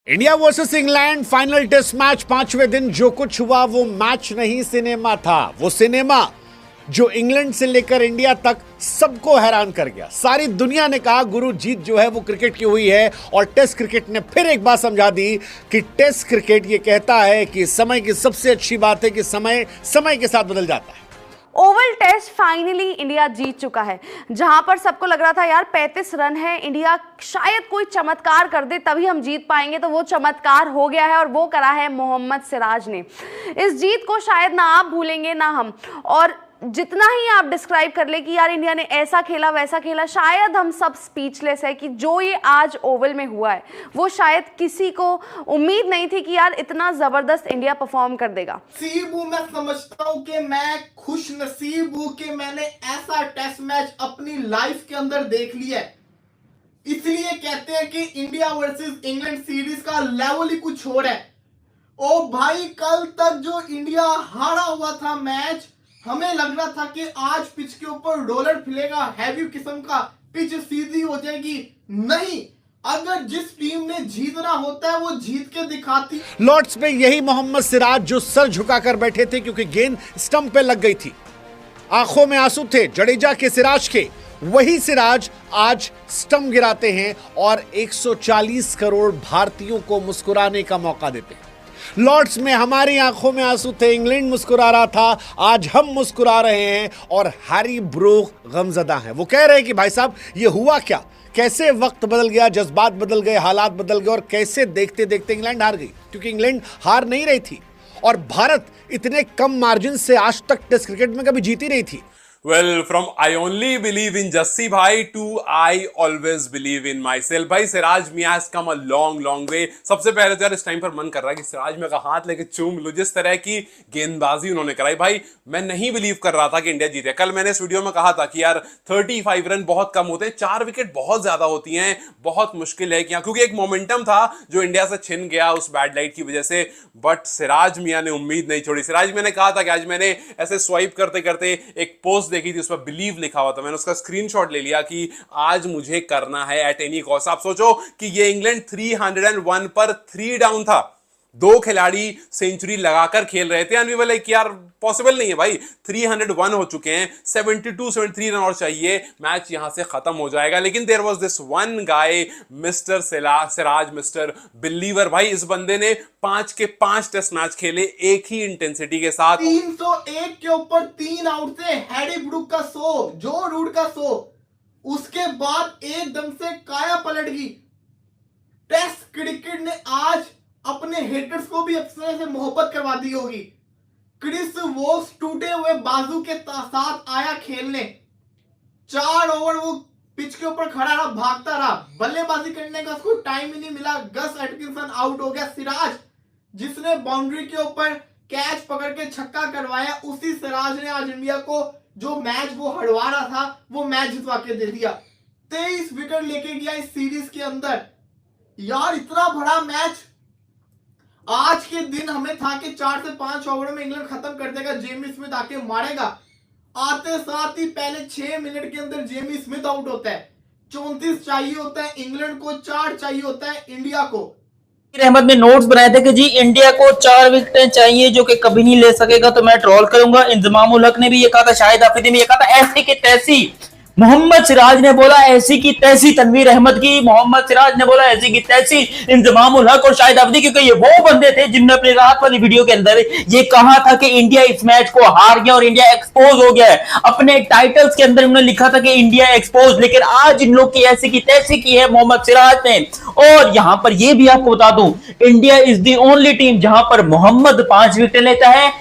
India versus England final test match पांचवें दिन जो कुछ हुआ वो मैच नहीं सिनेमा था। वो सिनेमा जो इंग्लैंड से लेकर इंडिया तक सबको हैरान कर गया। सारी दुनिया ने कहा गुरु जीत जो है वो क्रिकेट की हुई है और टेस्ट क्रिकेट ने फिर एक बात समझा दी कि टेस्ट क्रिकेट ये कहता है कि समय की सबसे अच्छी बात है कि समय के साथ बदल जाता है। ओवल टेस्ट फाइनली इंडिया जीत चुका है। जहां पर सबको लग रहा था यार 35 रन है, इंडिया शायद कोई चमत्कार कर दे तभी हम जीत पाएंगे, तो वो चमत्कार हो गया है और वो करा है मोहम्मद सिराज ने। इस जीत को शायद ना आप भूलेंगे ना हम, और जितना ही आप डिस्क्राइब कर ले कि यार इंडिया ने ऐसा खेला वैसा खेला, शायद हम सब स्पीचलेस है कि जो ये आज ओवल में हुआ है वो शायद किसी को उम्मीद नहीं थी कि यार इतना जबरदस्त इंडिया परफॉर्म कर देगा। मैं समझता हूँ कि मैं खुश नसीब हूँ कि मैंने ऐसा टेस्ट मैच अपनी लाइफ के अंदर देख लिया है। इसलिए कहते हैं कि इंडिया वर्सेस इंग्लैंड सीरीज का लेवल ही कुछ और है। ओ भाई, कल तक जो इंडिया हारा हुआ था मैच, हमें लग रहा था कि आज पिच के ऊपर डॉलर फिलेगा, हैवी किस्म का, पिच सीधी हो जाएगी। नहीं, अगर जिस टीम ने जीतना होता है वो जीत के दिखाती। लॉर्ड्स में यही मोहम्मद सिराज जो सर झुकाकर बैठे थे क्योंकि गेंद स्टंप पे लग गई थी, आंखों में आंसू थे जडेजा के सिराज के, वही सिराज आज स्टंप गिराते हैं और 140 करोड़ भारतीयों को मुस्कुराने का मौका देते हैं। लॉर्ड्स में हमारी आंखों में आंसू थे, इंग्लैंड मुस्कुरा रहा था, आज हम मुस्कुरा रहे हैं और हैरी ब्रूक गमजदा हैं। वो कह रहे हैं कि भाई साहब ये हुआ क्या, कैसे वक्त बदल गया, जज्बात बदल गए, हालात बदल गए और कैसे देखते देखते इंग्लैंड हार गई, क्योंकि इंग्लैंड हार नहीं रही थी और भारत इतने कम मार्जिन से आज तक टेस्ट क्रिकेट में कभी जीती नहीं थी। Well, from I only believe in Jassi bhai to I always believe in myself. भाई सिराज मियां has come a long way. सबसे पहले तो यार इस टाइम पर मन कर रहा है कि सिराज मियां का हाथ लेके चूम लूं। जिस तरह की गेंदबाजी उन्होंने कराई, भाई मैं नहीं बिलीव कर रहा था कि इंडिया जीते। कल मैंने इस वीडियो में कहा था कि यार 35 रन बहुत कम होते हैं, 4 विकेट बहुत ज्यादा होती हैं, बहुत मुश्किल है कि क्योंकि एक मोमेंटम था जो इंडिया से छिन गया उस बैड लाइट की वजह से। बट सिराज मियां ने उम्मीद नहीं छोड़ी। सिराज मियां ने कहा था कि आज मैंने ऐसे स्वाइप करते करते एक पोस्ट देखी थी, उस पर बिलीव लिखा हुआ था, मैंने उसका स्क्रीनशॉट ले लिया कि आज मुझे करना है एट एनी कॉस्ट। आप सोचो कि ये इंग्लैंड 301 पर 3 डाउन था, 2 खिलाड़ी सेंचुरी लगाकर खेल रहे थे। अनविबल है कि यार पॉसिबल नहीं है भाई, 301 हो चुके हैं, 73 रन और चाहिए, मैच यहां से खत्म हो जाएगा। लेकिन there was this one guy mister Siraj, mister believer. भाई इस बंदे ने 5 के 5 टेस्ट मैच खेले एक ही इंटेंसिटी के साथ। 301 के ऊपर 3 आउट थे, हैरी ब्रूक का 100, जो रूट का 100, उसके बाद एकदम से काया पलट गई। टेस्ट क्रिकेट ने आज अपने हेटर्स को भी अपने से मोहब्बत करवा दी होगी। क्रिस वोक्स टूटे हुए बाजू के साथ आया खेलने, 4 ओवर वो पिच के ऊपर खड़ा रहा, भागता रहा, बल्लेबाजी करने का उसको टाइम ही नहीं मिला। गस एटकिंसन आउट हो गया। सिराज जिसने बाउंड्री के ऊपर कैच पकड़ के छक्का करवाया, उसी सिराज ने आज इंडिया को जो मैच वो हरवा रहा था वो मैच जितवा के दे दिया। 23 विकेट लेके गया इस सीरीज के अंदर। यार इतना बड़ा मैच आज के दिन हमें था कि 4 से 5 ओवर में इंग्लैंड खत्म कर देगा, जेमी स्मिथ आके मारेगा। आते साथ ही पहले 6 मिनट के अंदर जेमी स्मिथ आउट होता है। 34 चाहिए होता है इंग्लैंड को, 4 चाहिए होता है इंडिया को। अहमद ने नोट्स बनाए थे कि जी इंडिया को 4 विकेटें चाहिए जो कि कभी नहीं ले सकेगा तो मैं ट्रोल करूंगा। इंजमाम उल हक ने भी ये कहा था, शाहिद आफरीदी ने ये कहा था, ऐसी की तैसी। मोहम्मद सिराज ने बोला ऐसी की तैसी तनवीर अहमद की, मोहम्मद सिराज ने बोला ऐसी की तैसी इंजमाम उल हक और शाहिद आफरीदी, क्योंकि ये वो बंदे थे जिन्होंने अपनी रात वाली वीडियो के अंदर ये कहा था कि इंडिया इस मैच को हार गया और इंडिया एक्सपोज हो गया है। अपने टाइटल्स के अंदर उन्होंने लिखा था कि इंडिया एक्सपोज, लेकिन आज इन लोग की ऐसी की तैसी की है मोहम्मद सिराज ने। और यहां पर यह भी आपको बता दूं, India is the only team जहां पर मोहम्मद 5 विकेट लेता है,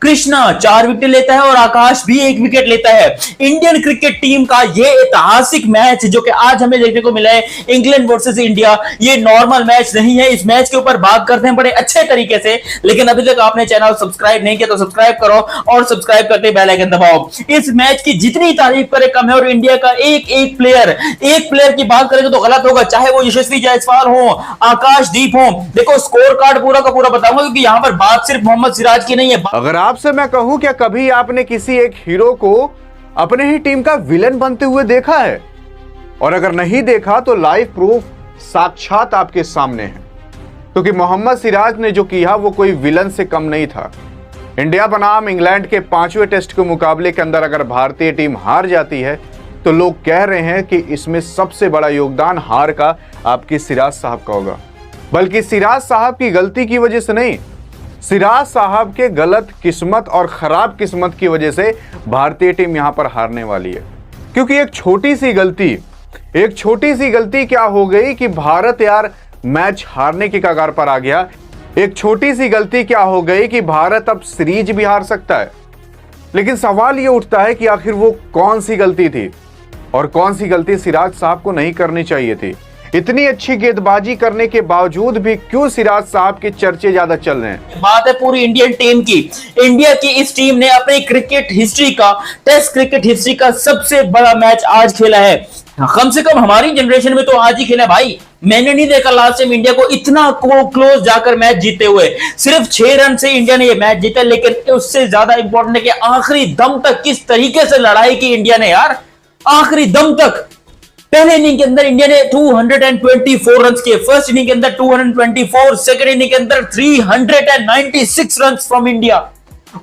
कृष्णा 4 विकेट लेता है और आकाश भी 1 विकेट लेता है। इंडियन क्रिकेट टीम का यह ऐतिहासिक मैच जो कि आज हमें देखने को मिला है, इंग्लैंड वर्सेस इंडिया, ये नॉर्मल मैच नहीं है। इस मैच के ऊपर बात करते हैं बड़े अच्छे तरीके से, लेकिन अभी तक आपने चैनल सब्सक्राइब नहीं किया तो सब्सक्राइब करो और सब्सक्राइब करके बेल आइकन दबाओ। इस मैच की जितनी तारीफ करे कम है और इंडिया का एक प्लेयर की बात करेंगे तो गलत होगा, चाहे वो यशस्वी जायसवाल हो, आकाशदीप हो। देखो स्कोर कार्ड पूरा का पूरा बताऊंगा क्योंकि यहां पर बात सिर्फ मोहम्मद सिराज की नहीं है। अगर आपसे मैं कहूं क्या कभी आपने किसी एक हीरो को अपने ही टीम का विलन बनते हुए देखा है? और अगर नहीं देखा तो लाइव प्रूफ साक्षात आपके सामने है। क्योंकि मोहम्मद सिराज ने जो किया वो कोई विलन से कम नहीं था। इंडिया बनाम इंग्लैंड के 5वें टेस्ट के मुकाबले के अंदर अगर भारतीय टीम हार जाती है तो लोग कह रहे हैं कि इसमें सबसे बड़ा योगदान हार का आपकी सिराज साहब का होगा, बल्कि सिराज साहब की गलती की वजह से नहीं, सिराज साहब के गलत किस्मत और खराब किस्मत की वजह से भारतीय टीम यहां पर हारने वाली है। क्योंकि एक छोटी सी गलती क्या हो गई कि भारत यार मैच हारने की कगार पर आ गया। एक छोटी सी गलती क्या हो गई कि भारत अब सीरीज भी हार सकता है। लेकिन सवाल यह उठता है कि आखिर वो कौन सी गलती थी और कौन सी गलती सिराज साहब को नहीं करनी चाहिए थी। इतनी अच्छी गेंदबाजी करने के बावजूद भी क्यों सिराज साहब के चर्चे ज्यादा चल रहे हैं। बात है पूरी इंडियन टीम की। इंडिया की इस टीम ने अपनी क्रिकेट हिस्ट्री का, टेस्ट क्रिकेट हिस्ट्री का सबसे बड़ा मैच आज खेला है। कम से कम हमारी जनरेशन में तो आज ही खेला भाई। मैंने नहीं देखा लास्ट टाइम इंडिया को इतना क्लोज जाकर मैच जीते हुए। सिर्फ 6 रन से इंडिया ने ये मैच जीता, लेकिन उससे ज्यादा इंपॉर्टेंट है कि आखिरी दम तक किस तरीके से लड़ाई की इंडिया ने यार, आखिरी दम तक। पहले इनिंग के अंदर इंडिया ने 224 रन किए, फर्स्ट इनिंग के अंदर 224, सेकंड इनिंग के अंदर 396 रन फ्रॉम इंडिया।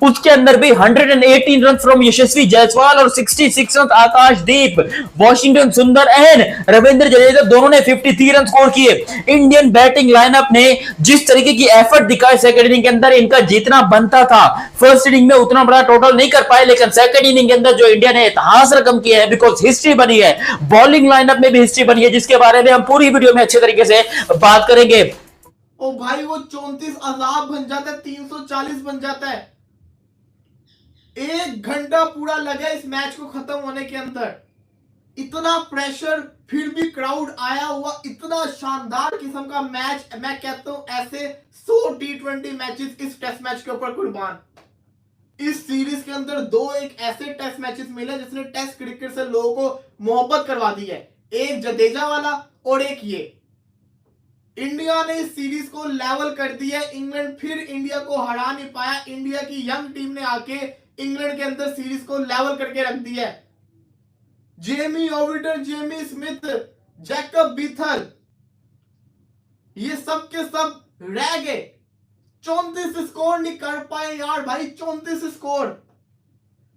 उसके अंदर भी 118 रन फ्रॉम यशस्वी जायसवाल और 66 रन आकाशदीप, वॉशिंगटन सुंदर एंड रविंद्र जडेजा दोनों ने 53 रन स्कोर किए। इंडियन बैटिंग लाइनअप ने जिस तरीके की एफर्ट दिखाई सेकंड इनिंग के अंदर, इनका जीतना बनता था। फर्स्ट इनिंग में उतना बड़ा टोटल नहीं कर पाए, लेकिन सेकंड इनिंग के अंदर जो इंडिया ने इतिहास रकम किया है, बिकॉज हिस्ट्री बनी है, बॉलिंग लाइनअप में भी हिस्ट्री बनी है, जिसके बारे में हम पूरी वीडियो में अच्छे तरीके से बात करेंगे। ओ भाई वो 34 अजाब बन जाता है, 340 बन जाता है। 1 घंटा पूरा लगा इस मैच को खत्म होने के अंदर। इतना प्रेशर, फिर भी क्राउड आया हुआ, इतना शानदार किस्म का मैच। मैं कहता हूं ऐसे 100 T20 मैचेस इस टेस्ट मैच के ऊपर कुर्बान। इस सीरीज के अंदर 2 एक ऐसे टेस्ट मैचेस मिले जिसने टेस्ट क्रिकेट से लोगों को मोहब्बत करवा दी है। एक जडेजा वाला और एक ये। इंडिया ने इस सीरीज को लेवल कर दिया। इंग्लैंड फिर इंडिया को हरा नहीं पाया। इंडिया की यंग टीम ने आके इंग्लैंड के अंदर सीरीज को लेवल करके रख दिया है। Jamie ओविटर, Jamie Smith, Jacob Bethel, ये सब के सब रह गए। 34 स्कोर नहीं कर पाए यार भाई, 34 स्कोर।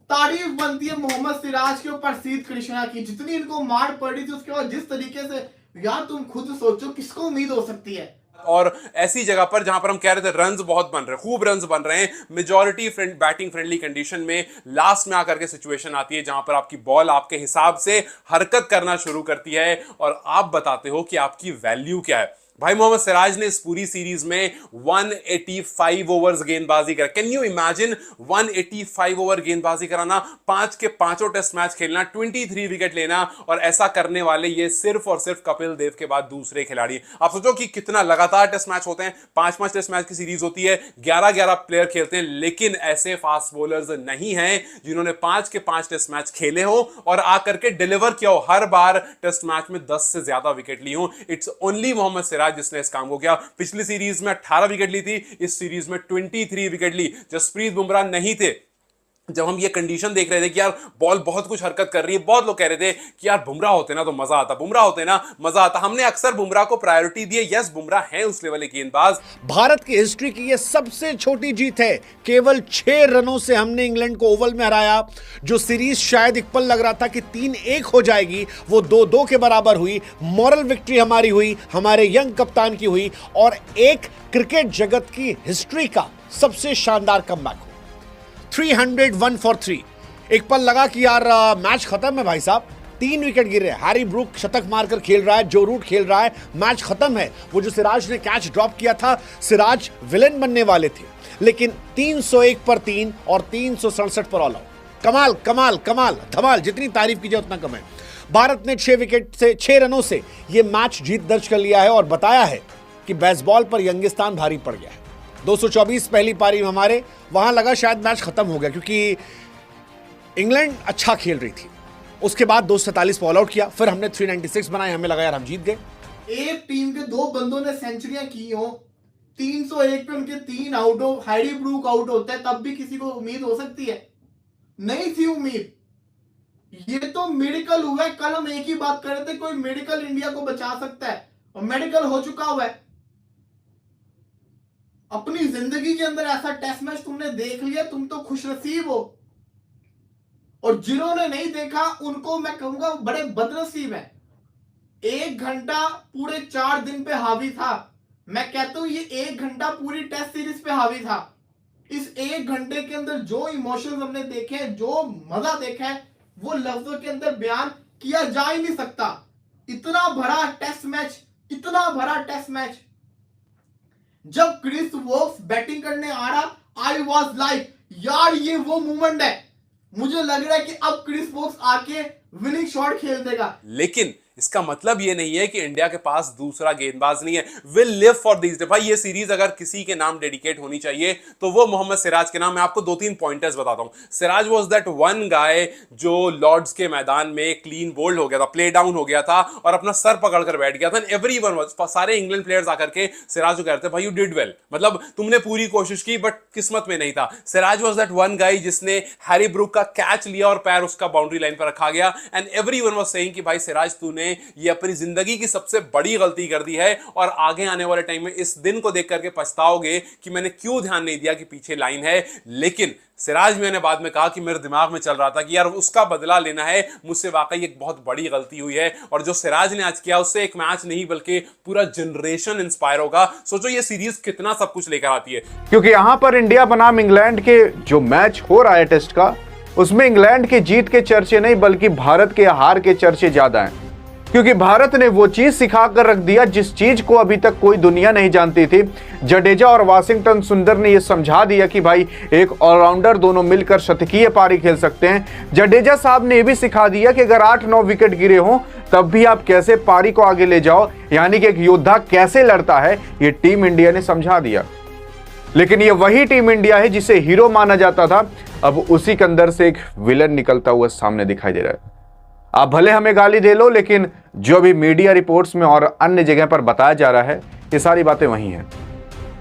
तारीफ बनती है मोहम्मद सिराज के ऊपर सीध कृष्णा की, जितनी इनको मार पड़ी थी उसके बाद जिस तरीके से, यार तुम खुद सोचो किसको उम्मीद हो सकती है। और ऐसी जगह पर जहां पर हम कह रहे थे रन्स बहुत बन रहे हैं, खूब रन्स बन रहे हैं, मेजॉरिटी बैटिंग फ्रेंडली कंडीशन में लास्ट में आकर के सिचुएशन आती है जहां पर आपकी बॉल आपके हिसाब से हरकत करना शुरू करती है और आप बताते हो कि आपकी वैल्यू क्या है। भाई मोहम्मद सिराज ने इस पूरी सीरीज में 185 ओवर्स गेंदबाजी करा। कैन यू इमेजिन 185 ओवर गेंदबाजी कराना, 5 के 5 टेस्ट मैच खेलना, 23 विकेट लेना, और ऐसा करने वाले ये सिर्फ और सिर्फ कपिल देव के बाद दूसरे खिलाड़ी। आप सोचो कि कितना लगातार टेस्ट मैच होते हैं, 5-5 टेस्ट मैच की सीरीज होती है, 11-11 प्लेयर खेलते हैं, लेकिन ऐसे फास्ट बॉलर्स नहीं हैं जिन्होंने 5 के 5 टेस्ट मैच खेले हो और आकर के डिलीवर किया हो, हर बार टेस्ट मैच में 10 से ज्यादा विकेट ली हो। इट्स ओनली मोहम्मद सिराज जिसने इस काम को किया। पिछली सीरीज में 18 विकेट ली थी, इस सीरीज में 23 विकेट ली। जसप्रीत बुमराह नहीं थे, जब हम ये कंडीशन देख रहे थे कि यार बॉल बहुत कुछ हरकत कर रही है, बहुत लोग कह रहे थे कि यार बुमराह होते ना तो मजा आता, बुमराह होते ना मजा आता। हमने अक्सर बुमराह को प्रायोरिटी दी है। यस, बुमराह है उस लेवल के गेंदबाज। भारत की हिस्ट्री की यह सबसे छोटी जीत है। केवल 6 रनों से हमने इंग्लैंड को ओवल में हराया। जो सीरीज शायद एक पल लग रहा था कि 3-1 हो जाएगी, वो 2-2 के बराबर हुई। मॉरल विक्ट्री हमारी हुई, हमारे यंग कप्तान की हुई, और एक क्रिकेट जगत की हिस्ट्री का सबसे शानदार कमबैक हुआ। 301 for 3। एक पल लगा कि यार मैच खत्म है भाई साहब, 3 विकेट गिर रहे हैं। हैरी ब्रूक शतक मारकर खेल रहा है, जो रूट खेल रहा है, मैच खत्म है। वो जो सिराज ने कैच ड्रॉप किया था, सिराज विलेन बनने वाले थे, लेकिन 301 पर 3 और 367 पर ऑल आउट। कमाल कमाल कमाल धमाल, जितनी तारीफ कीजिए उतना कम है। भारत ने 6 रनों से ये मैच जीत दर्ज कर लिया है और बताया है कि बेसबॉल पर यंगिस्तान भारी पड़ गया है। 224 पहली पारी में हमारे, वहां लगा शायद मैच खत्म हो गया क्योंकि इंग्लैंड अच्छा खेल रही थी। उसके बाद 247 पर ऑल आउट किया, फिर हमने 396 बनाए, हमें लगा यार हम जीत गए। एक टीम के 2 बंदों ने सेंचुरियां की हो, 301 पे उनके 3 आउट हो, हैरी ब्रूक आउट होता है, तब भी किसी को उम्मीद हो सकती है? नहीं थी उम्मीद। ये तो मेडिकल हुआ है। कल हम एक ही बात कर रहे थे, कोई मेडिकल इंडिया को बचा सकता है, और मेडिकल हो चुका हुआ है। अपनी जिंदगी के अंदर ऐसा टेस्ट मैच तुमने देख लिया, तुम तो खुशनसीब हो। और जिन्होंने नहीं देखा उनको मैं कहूंगा बड़े बदनसीब हैं। 1 घंटा पूरे 4 दिन पे हावी था। मैं कहता हूं ये 1 घंटा पूरी टेस्ट सीरीज पे हावी था। इस 1 घंटे के अंदर जो इमोशंस हमने देखे हैं, जो मजा देखा है, वो लफ्जों के अंदर बयान किया जा ही नहीं सकता। इतना बड़ा टेस्ट मैच, इतना बड़ा टेस्ट मैच। जब क्रिस वोक्स बैटिंग करने आ रहा, आई वॉज लाइक यार ये वो मोमेंट है, मुझे लग रहा है कि अब क्रिस वोक्स आके विनिंग शॉट खेल देगा। लेकिन इसका मतलब ये नहीं है कि इंडिया के पास दूसरा गेंदबाज नहीं है। Will live for this day. भाई ये सीरीज अगर किसी के नाम डेडिकेट होनी चाहिए तो वो मोहम्मद सिराज के नाम। मैं आपको 2-3 पॉइंटर्स बताता हूं। Siraj was that one guy जो लॉर्ड्स के मैदान में क्लीन बोल्ड हो गया था, प्ले डाउन हो गया था और अपना सर पकड़कर बैठ गया था। एवरीवन वाज, सारे इंग्लैंड प्लेयर्स आकर के सिराज को कह रहे थे भाई यू डिड वेल, मतलब तुमने पूरी कोशिश की बट किस्मत में नहीं था। Siraj was that one guy जिसने हैरी ब्रूक का कैच लिया और पैर उसका बाउंड्री लाइन पर रखा गया एंड एवरीवन वाज सेइंग कि भाई सिराज तूने ये अपनी जिंदगी की सबसे बड़ी गलती कर दी है और आगे आने वाले टाइम में इस दिन को देख करके पछताओगे कि मैंने क्यों ध्यान नहीं दिया कि पीछे लाइन है। लेकिन सिराज मैंने बाद में कहा कि मेरे दिमाग में चल रहा था कि यार उसका बदला लेना है, मुझसे वाकई एक बहुत बड़ी गलती हुई है। और जो सिराज ने आज किया उससे एक मैच नहीं बल्कि पूरा जनरेशन इंस्पायर होगा। सोचो ये सीरीज कितना सब कुछ लेकर आती है। क्योंकि यहां पर इंडिया बनाम इंग्लैंड के जो मैच हो रहा है टेस्ट का, उसमें इंग्लैंड के जीत के चर्चे नहीं बल्कि भारत के हार के चर्चे ज्यादा हैं। क्योंकि भारत ने वो चीज सिखा कर रख दिया जिस चीज को अभी तक कोई दुनिया नहीं जानती थी। जडेजा और वाशिंगटन सुंदर ने यह समझा दिया कि भाई एक ऑलराउंडर दोनों मिलकर शतकीय पारी खेल सकते हैं। जडेजा साहब ने यह भी सिखा दिया कि अगर 8-9 विकेट गिरे हों तब भी आप कैसे पारी को आगे ले जाओ, यानी कि एक योद्धा कैसे लड़ता है, ये टीम इंडिया ने समझा दिया। लेकिन ये वही टीम इंडिया है जिसे हीरो माना जाता था, अब उसी के अंदर से एक विलन निकलता हुआ सामने दिखाई दे रहा है। आप भले हमें गाली दे लो, लेकिन जो भी मीडिया रिपोर्ट्स में और अन्य जगह पर बताया जा रहा है ये सारी बातें वही हैं।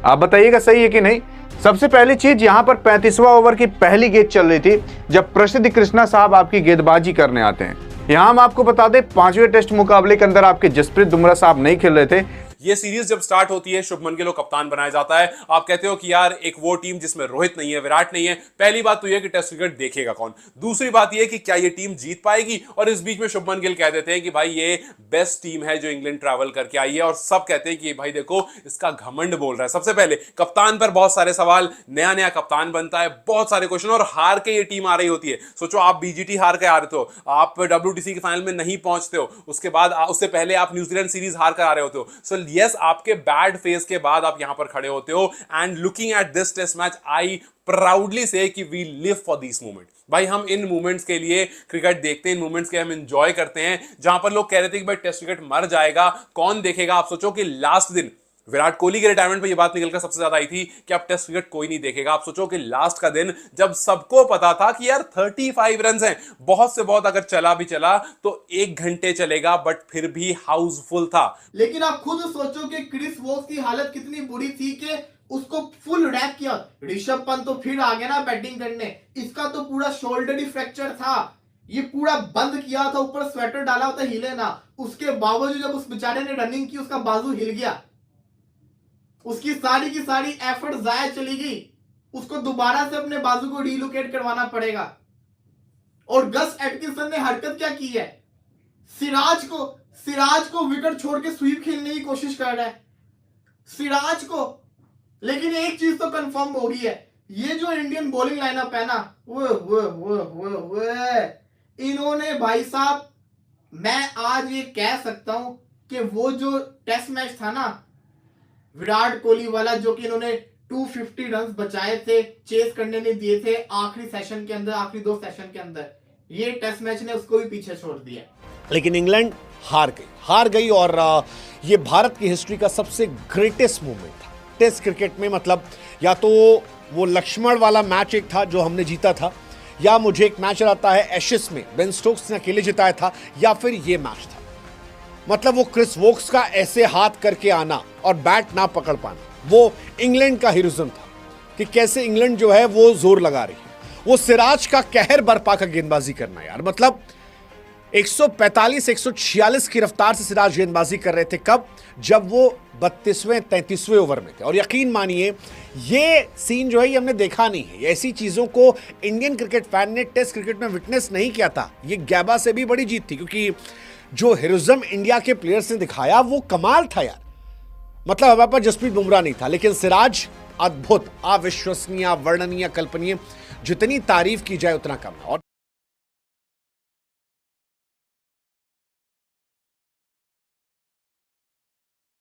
आप बताइएगा सही है कि नहीं। सबसे पहली चीज, यहां पर 35वां ओवर की पहली गेंद चल रही थी जब प्रसिद्ध कृष्णा साहब आपकी गेंदबाजी करने आते हैं। यहां हम आपको बता दें 5वें टेस्ट मुकाबले के अंदर आपके जसप्रीत बुमराह साहब नहीं खेल रहे थे। ये सीरीज जब स्टार्ट होती है शुभमन गिल को कप्तान बनाया जाता है। आप कहते हो कि यार एक वो टीम जिसमें रोहित नहीं है, विराट नहीं है। पहली बात तो यह कि टेस्ट क्रिकेट देखेगा कौन। दूसरी बात यह कि क्या ये टीम जीत पाएगी। और इस बीच में शुभमन गिल कह देते हैं कि भाई ये बेस्ट टीम है जो इंग्लैंड ट्रैवल करके आई है और सब कहते हैं कि भाई देखो इसका घमंड बोल रहा है। सबसे पहले कप्तान पर बहुत सारे सवाल, नया नया कप्तान बनता है, बहुत सारे क्वेश्चन और हार के ये टीम आ रही होती है। सोचो आप बीजीटी हार के आ रहे हो, आप WTC के फाइनल में नहीं पहुंचते हो, उसके बाद उससे पहले आप न्यूजीलैंड सीरीज हार कर आ रहे होते हो। सो यस, आपके बैड फेज के बाद आप यहां पर खड़े होते हो and looking at this test match I proudly say कि we live for this moment. भाई हम इन मोमेंट्स के लिए क्रिकेट देखते हैं, इन मोमेंट्स के हम एंजॉय करते हैं। जहां पर लोग कह रहे थे कि भाई टेस्ट क्रिकेट मर जाएगा, कौन देखेगा। आप सोचो कि लास्ट दिन विराट कोहली के रिटायरमेंट पे ये बात निकलकर सबसे ज्यादा आई थी कि अब टेस्ट क्रिकेट कोई नहीं देखेगा। आप सोचो कि लास्ट का दिन जब सबको पता था कि यार 35 रन हैं, बहुत से बहुत अगर चला भी चला तो 1 घंटे चलेगा, बट फिर भी हाउसफुल था। लेकिन आप खुद सोचो कि क्रिस वोक्स की हालत कितनी बुरी थी कि उसको फुल रैप किया। ऋषभ पंत तो फिर आ गया ना बैटिंग करने, इसका तो पूरा शोल्डर ही फ्रैक्चर था, ये पूरा बंद किया था, ऊपर स्वेटर डाला होता हिले ना। उसके बावजूद जब उस बेचारे ने रनिंग की उसका बाजू हिल गया, उसकी सारी की सारी एफर्ट जाया चली गई। उसको दोबारा से अपने बाजू को रिलोकेट करवाना पड़ेगा। और गस एटकिंसन ने हरकत क्या की है, सिराज को विकेट छोड़ के स्वीप खेलने की कोशिश कर रहा है सिराज को। लेकिन एक चीज तो कंफर्म हो गई है, ये जो इंडियन बॉलिंग लाइनअप है ना, वो इन्होंने भाई साहब, मैं आज ये कह सकता हूं कि वो जो टेस्ट मैच था ना विराट कोहली वाला, जो कि इन्होंने 250 रन बचाए थे, चेस करने नहीं दिए थे आखिरी सेशन के अंदर, आखिरी 2 सेशन के अंदर, ये टेस्ट मैच ने उसको भी पीछे छोड़ दिया। लेकिन इंग्लैंड हार गई और ये भारत की हिस्ट्री का सबसे ग्रेटेस्ट मोमेंट था टेस्ट क्रिकेट में। मतलब या तो वो लक्ष्मण वाला मैच एक था जो हमने जीता था, या मुझे एक मैच आता है एशेस में बेन स्टोक्स ने अकेले जिताया था, या फिर ये मैच था। मतलब वो क्रिस वोक्स का ऐसे हाथ करके आना और बैट ना पकड़ पाना, वो इंग्लैंड का हीरोइज्म था कि कैसे इंग्लैंड जो है वो जोर लगा रही है। वो सिराज का कहर बरपा का गेंदबाजी करना यार, मतलब 145 146 की रफ्तार से सिराज गेंदबाजी कर रहे थे। कब? जब वो 32वें 33वें ओवर में थे। और यकीन मानिए ये सीन जो है ये हमने देखा नहीं है। ऐसी चीजों को इंडियन क्रिकेट फैन ने टेस्ट क्रिकेट में विटनेस नहीं किया था। ये गैबा से भी बड़ी जीत थी, क्योंकि जो हीरोइज्म इंडिया के प्लेयर्स ने दिखाया वो कमाल था यार। मतलब हमारे पास जसप्रीत बुमराह नहीं था, लेकिन सिराज अद्भुत, अविश्वसनीय, वर्णनीय, कल्पनीय, जितनी तारीफ की जाए उतना कम है। और